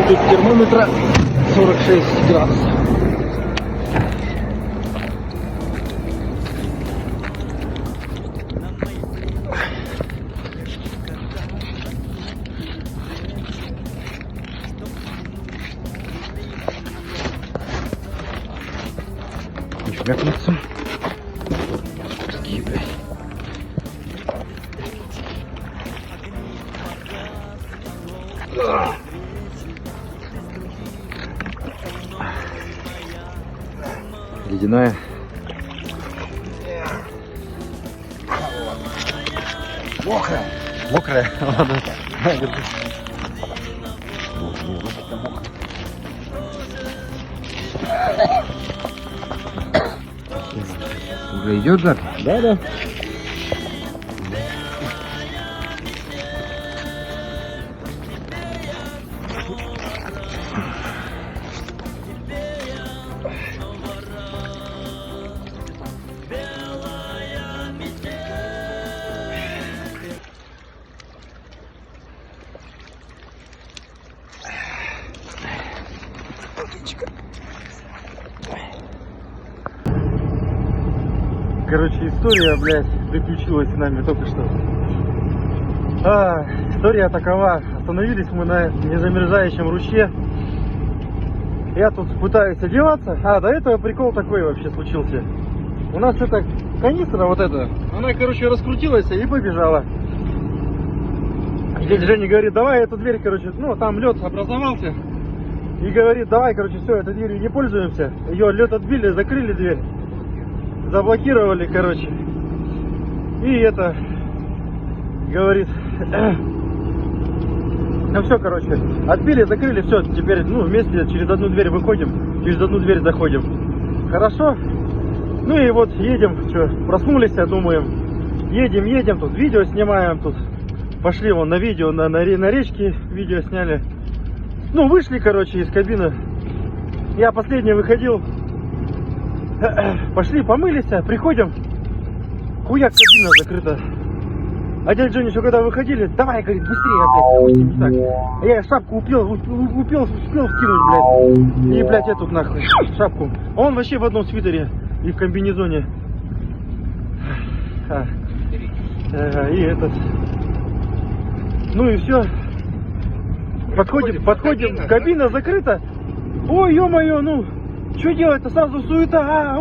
Без термометра 46 градусов. Не шмякнется. Такие, блядь. Ледяная. Мокрая. Мокрая. Ладно. Уже идет жар? Да, да. Короче, история, блядь, приключилась с нами только что. История такова. Остановились мы на незамерзающем ручье. Я тут пытаюсь одеваться. До этого прикол такой вообще случился. У нас эта канистра вот эта, она, короче, раскрутилась и побежала. Дядя Женя говорит, давай эту дверь, короче, ну, там лед образовался. И говорит, давай, короче, все, этой дверью не пользуемся. Ее лед отбили, закрыли дверь. Заблокировали, короче. И это говорит, ну все, короче, отбили, закрыли, все, теперь, ну, вместе через одну дверь выходим, через одну дверь заходим. Хорошо? Ну и вот едем, что, проснулись, думаем, едем, тут видео снимаем, тут пошли вон на видео, на речке видео сняли. Ну, вышли, короче, из кабины. Я последний выходил. Пошли, помылись, приходим. Хуяк, кабина закрыта. А дядя Женя еще когда выходили, давай, говорит, быстрее, блядь, не так. А я шапку успел скинуть, блядь. И, блядь, эту нахуй, шапку. А он вообще в одном свитере и в комбинезоне. И этот. Ну и все. Подходим, кабина закрыта. Ой, ё-моё, ну, что делать-то? Сразу суета,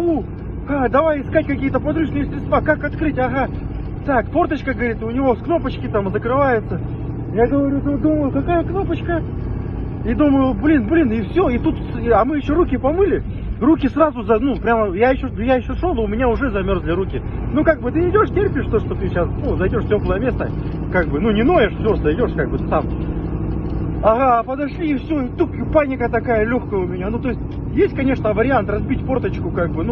давай искать какие-то подручные средства, как открыть, Так, форточка, говорит, у него с кнопочки там закрывается. Я говорю, думаю, какая кнопочка? И думаю, блин, и все, и тут, а мы еще руки помыли. Руки сразу, прямо, я еще шел, но у меня уже замерзли руки. Ну, как бы, ты идешь, терпишь то, что ты сейчас, зайдешь в теплое место, как бы, не ноешь, просто идешь, как бы, сам. Подошли, и все, и паника такая легкая у меня. Ну, то есть, конечно, вариант разбить форточку, как бы,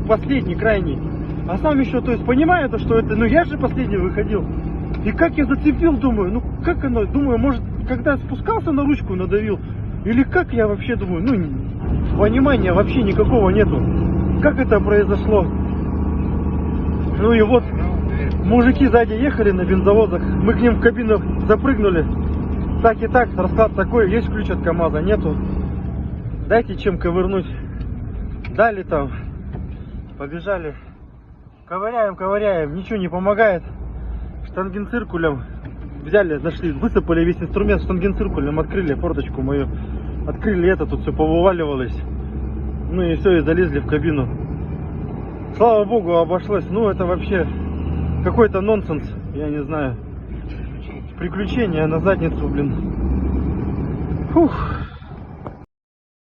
последний, крайний. А сам еще, то есть, понимаю, что это, я же последний выходил. И как я зацепил, думаю, как оно, думаю, может, когда спускался на ручку, надавил, или как я вообще, думаю, понимания вообще никакого нету. Как это произошло? Ну и вот, мужики сзади ехали на бензовозах, мы к ним в кабину запрыгнули. Так и так, расклад такой, есть ключ от КамАЗа, нету. Дайте чем ковырнуть. Дали там, побежали. Ковыряем, ничего не помогает. Штангенциркулем взяли, зашли, высыпали весь инструмент, штангенциркулем открыли форточку мою. Открыли это, тут все повываливалось. Ну и все, и залезли в кабину. Слава богу, обошлось. Это вообще какой-то нонсенс, я не знаю. Приключения на задницу, блин. Фух.